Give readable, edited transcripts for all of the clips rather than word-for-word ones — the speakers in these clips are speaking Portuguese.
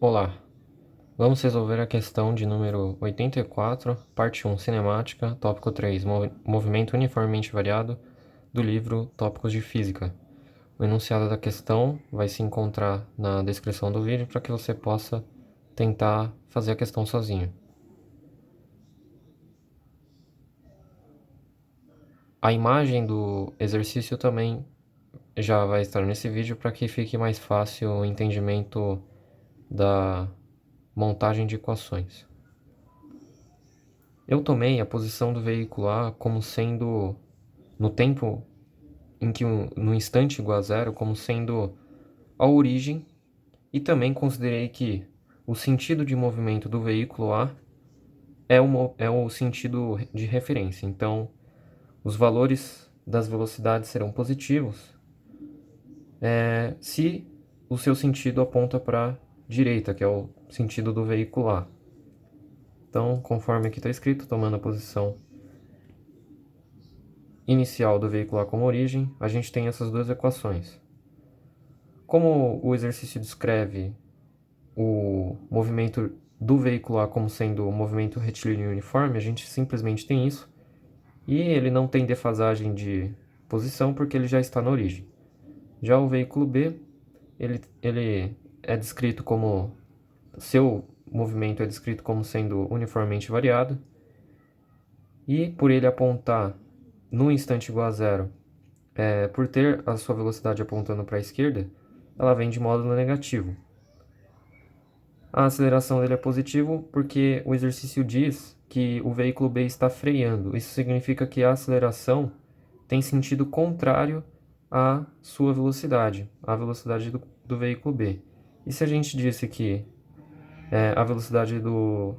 Olá, vamos resolver a questão de número 84, parte 1, cinemática, tópico 3, movimento uniformemente variado, do livro Tópicos de Física. O enunciado da questão vai se encontrar na descrição do vídeo para que você possa tentar fazer a questão sozinho. A imagem do exercício também já vai estar nesse vídeo para que fique mais fácil o entendimento da montagem de equações. Eu tomei a posição do veículo A como sendo, no tempo em que no instante igual a zero, como sendo a origem, e também considerei que o sentido de movimento do veículo A é o sentido de referência. Então, os valores das velocidades serão positivos se o seu sentido aponta para a direita, que é o sentido do veículo A. Então, conforme aqui está escrito, tomando a posição inicial do veículo A como origem, a gente tem essas duas equações. Como o exercício descreve o movimento do veículo A como sendo um movimento retilíneo uniforme, a gente simplesmente tem isso, e ele não tem defasagem de posição porque ele já está na origem. Já o veículo B, ele é descrito como, seu movimento é descrito como sendo uniformemente variado, e por ele apontar no instante igual a zero, por ter a sua velocidade apontando para a esquerda, ela vem de módulo negativo. A aceleração dele é positivo porque o exercício diz que o veículo B está freando. Isso significa que a aceleração tem sentido contrário à sua velocidade, à velocidade do veículo B. E se a gente disse que a velocidade do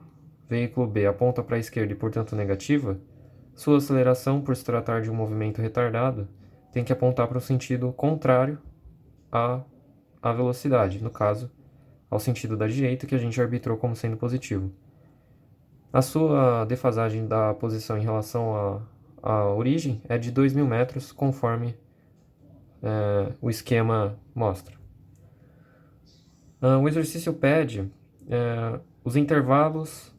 veículo B aponta para a esquerda e, portanto, negativa, sua aceleração, por se tratar de um movimento retardado, tem que apontar para o sentido contrário à velocidade, no caso, ao sentido da direita, que a gente arbitrou como sendo positivo. A sua defasagem da posição em relação à origem é de 2.000 metros, conforme o esquema mostra. O exercício pede os intervalos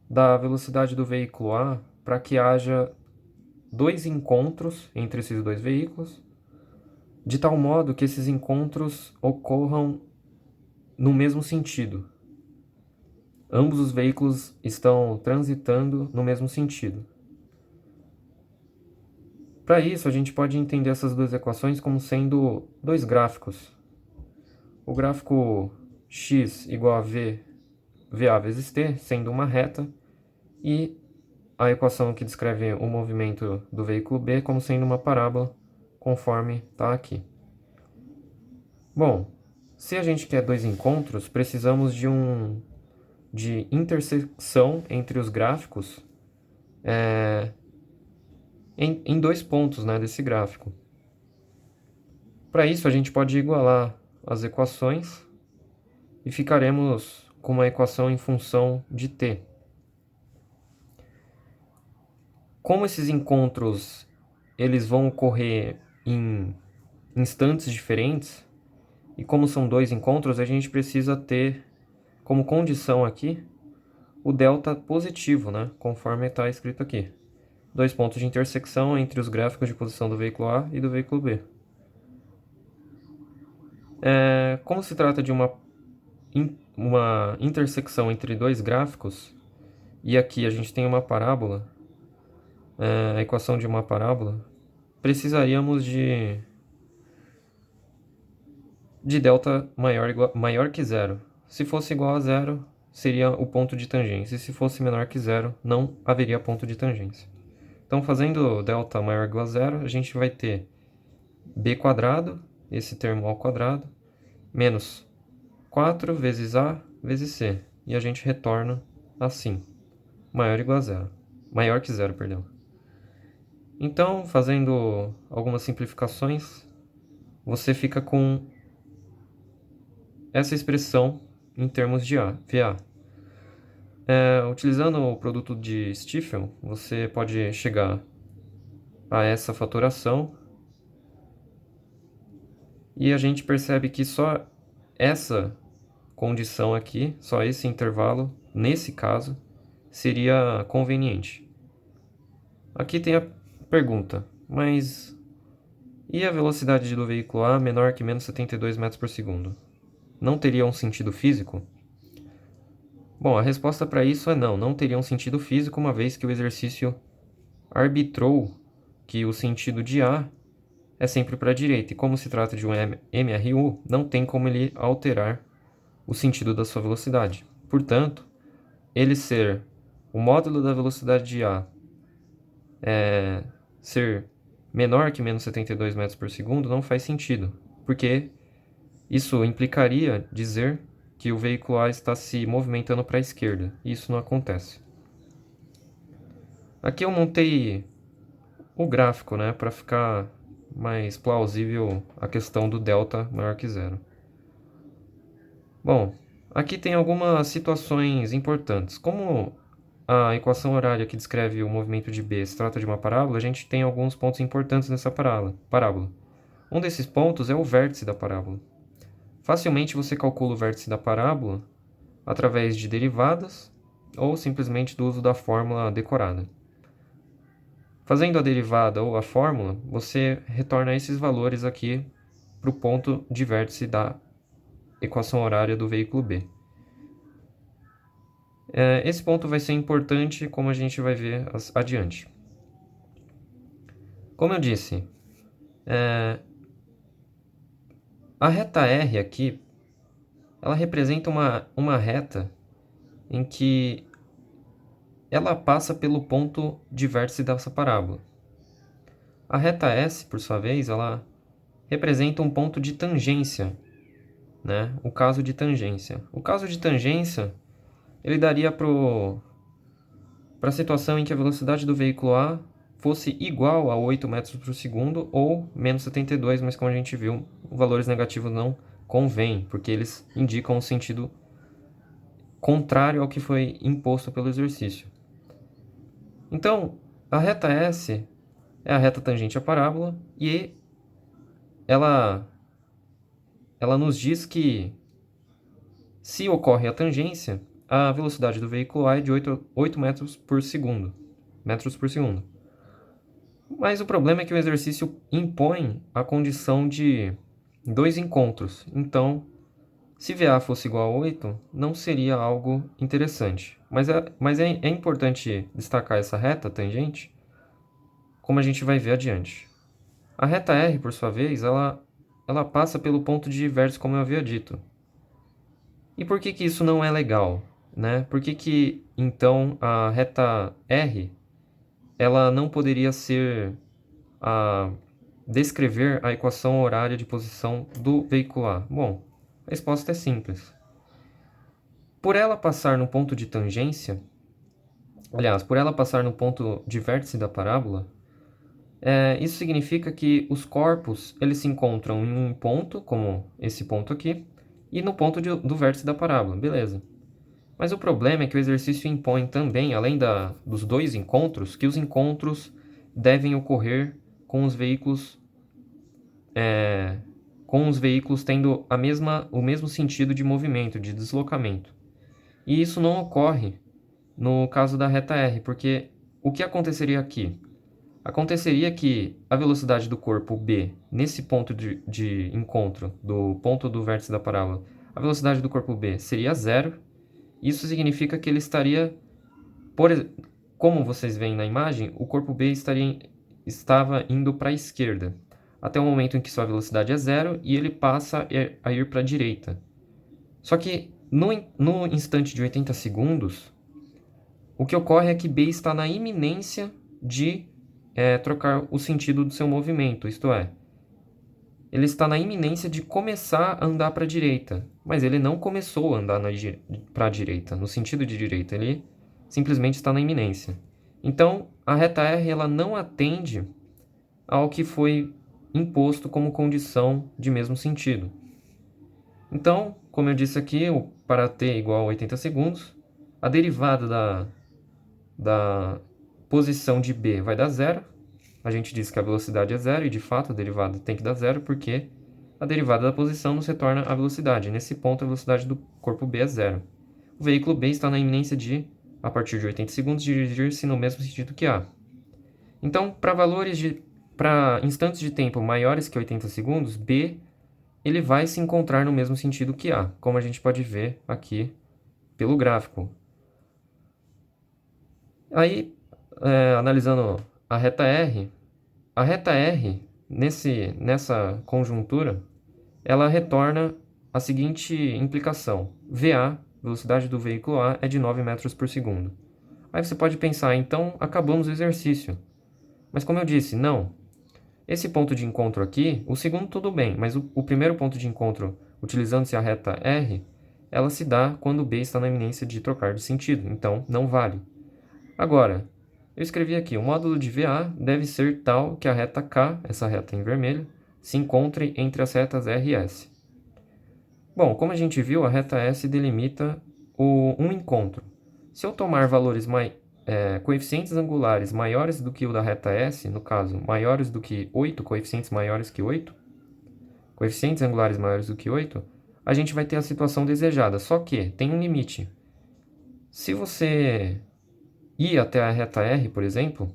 da velocidade do veículo A para que haja dois encontros entre esses dois veículos, de tal modo que esses encontros ocorram no mesmo sentido. Ambos os veículos estão transitando no mesmo sentido. Para isso, a gente pode entender essas duas equações como sendo dois gráficos. O gráfico x igual a VA vezes t, sendo uma reta, e a equação que descreve o movimento do veículo B como sendo uma parábola, conforme está aqui. Bom, se a gente quer dois encontros, precisamos de intersecção entre os gráficos em dois pontos, né, desse gráfico. Para isso, a gente pode igualar as equações e ficaremos com uma equação em função de t. Como esses encontros eles vão ocorrer em instantes diferentes, e como são dois encontros, a gente precisa ter como condição aqui o delta positivo, né, conforme está escrito aqui. Dois pontos de intersecção entre os gráficos de posição do veículo A e do veículo B. Como se trata de uma intersecção entre dois gráficos, e aqui a gente tem uma parábola, a equação de uma parábola, precisaríamos de delta maior que zero. Se fosse igual a zero, seria o ponto de tangência, e se fosse menor que zero, não haveria ponto de tangência. Então, fazendo delta maior ou igual a zero, a gente vai ter b quadrado, esse termo ao quadrado, menos 4 vezes a vezes c. E a gente retorna assim, maior ou igual a zero. Maior que zero, perdão. Então, fazendo algumas simplificações, você fica com essa expressão em termos de VA. Utilizando o produto de Stiefel, você pode chegar a essa fatoração, e a gente percebe que só essa condição aqui, só esse intervalo, nesse caso, seria conveniente. Aqui tem a pergunta, mas e a velocidade do veículo A menor que menos 72 metros por segundo? Não teria um sentido físico? Bom, a resposta para isso é não, não teria um sentido físico, uma vez que o exercício arbitrou que o sentido de A é sempre para a direita, e como se trata de um MRU, não tem como ele alterar o sentido da sua velocidade. Portanto, ele ser o módulo da velocidade de A ser menor que menos 72 metros por segundo não faz sentido, porque isso implicaria dizer que o veículo A está se movimentando para a esquerda, e isso não acontece. Aqui eu montei o gráfico, né, para ficar mais plausível a questão do delta maior que zero. Bom, aqui tem algumas situações importantes. Como a equação horária que descreve o movimento de B se trata de uma parábola, a gente tem alguns pontos importantes nessa parábola. Um desses pontos é o vértice da parábola. Facilmente você calcula o vértice da parábola através de derivadas ou simplesmente do uso da fórmula decorada. Fazendo a derivada ou a fórmula, você retorna esses valores aqui para o ponto de vértice da equação horária do veículo B. Esse ponto vai ser importante, como a gente vai ver adiante. Como eu disse, a reta R aqui, ela representa uma reta em que ela passa pelo ponto de vértice dessa parábola. A reta S, por sua vez, ela representa um ponto de tangência, né? O caso de tangência. O caso de tangência, ele daria para a situação em que a velocidade do veículo A fosse igual a 8 metros por segundo ou menos 72, mas como a gente viu, valores negativos não convêm, porque eles indicam um sentido contrário ao que foi imposto pelo exercício. Então, a reta S é a reta tangente à parábola e ela nos diz que, se ocorre a tangência, a velocidade do veículo A é de 8 metros por segundo. Mas o problema é que o exercício impõe a condição de 2 encontros. Então, se VA fosse igual a 8, não seria algo interessante. Mas é importante destacar essa reta tangente, como a gente vai ver adiante. A reta R, por sua vez, ela passa pelo ponto de vértice, como eu havia dito. E por que isso não é legal, né? Por que então a reta R ela não poderia ser descrever a equação horária de posição do veículo A? Bom, a resposta é simples. Por ela passar no ponto de tangência, aliás, por ela passar no ponto de vértice da parábola, isso significa que os corpos eles se encontram em um ponto, como esse ponto aqui, e no ponto do vértice da parábola, beleza. Mas o problema é que o exercício impõe também, além dos 2 encontros, que os encontros devem ocorrer com os veículos tendo o mesmo sentido de movimento, de deslocamento. E isso não ocorre no caso da reta R, porque o que aconteceria aqui? Aconteceria que a velocidade do corpo B, nesse ponto de encontro, do ponto do vértice da parábola, a velocidade do corpo B seria zero. Isso significa que ele estaria, como vocês veem na imagem, o corpo B estava indo para a esquerda, até o momento em que sua velocidade é zero e ele passa a ir para a direita. Só que no instante de 80 segundos, o que ocorre é que B está na iminência de trocar o sentido do seu movimento, isto é, ele está na iminência de começar a andar para a direita, mas ele não começou a andar para a direita, no sentido de direita, ele simplesmente está na iminência. Então, a reta R ela não atende ao que foi imposto como condição de mesmo sentido. Então, como eu disse aqui, para t igual a 80 segundos, a derivada da posição de B vai dar zero. A gente disse que a velocidade é zero e, de fato, a derivada tem que dar zero, porque a derivada da posição nos retorna a velocidade. Nesse ponto, a velocidade do corpo B é zero. O veículo B está na iminência de, a partir de 80 segundos, dirigir-se no mesmo sentido que A. Então, para instantes de tempo maiores que 80 segundos, B ele vai se encontrar no mesmo sentido que A, como a gente pode ver aqui pelo gráfico. Aí, analisando a reta R, nessa conjuntura, ela retorna a seguinte implicação: VA, velocidade do veículo A, é de 9 metros por segundo. Aí você pode pensar, então acabamos o exercício. Mas como eu disse, não. Esse ponto de encontro aqui, o segundo tudo bem, mas o primeiro ponto de encontro, utilizando-se a reta R, ela se dá quando B está na iminência de trocar de sentido, então não vale. Agora, eu escrevi aqui, o módulo de VA deve ser tal que a reta K, essa reta em vermelho, se encontre entre as retas R e S. Bom, como a gente viu, a reta S delimita um encontro. Se eu tomar valores coeficientes angulares maiores do que o da reta S, no caso, maiores do que 8, coeficientes maiores que 8, coeficientes angulares maiores do que 8, a gente vai ter a situação desejada, só que tem um limite. Se você ir até a reta R, por exemplo,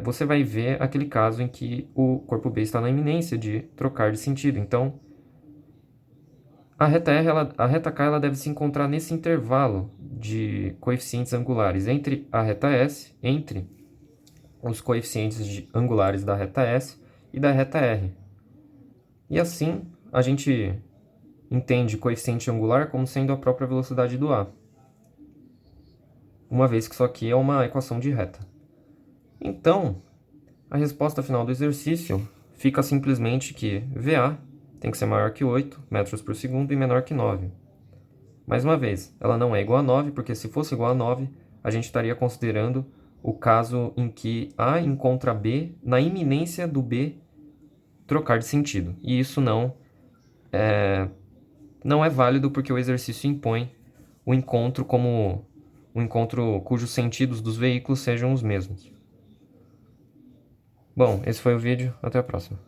você vai ver aquele caso em que o corpo B está na iminência de trocar de sentido. Então, a reta K ela deve se encontrar nesse intervalo de coeficientes angulares entre a reta S, entre os coeficientes angulares da reta S e da reta R. E assim, a gente entende coeficiente angular como sendo a própria velocidade do A, uma vez que isso aqui é uma equação de reta. Então, a resposta final do exercício fica simplesmente que VA tem que ser maior que 8 metros por segundo e menor que 9. Mais uma vez, ela não é igual a 9, porque se fosse igual a 9, a gente estaria considerando o caso em que A encontra B na iminência do B trocar de sentido. E isso não é válido porque o exercício impõe o encontro como um encontro cujos sentidos dos veículos sejam os mesmos. Bom, esse foi o vídeo. Até a próxima.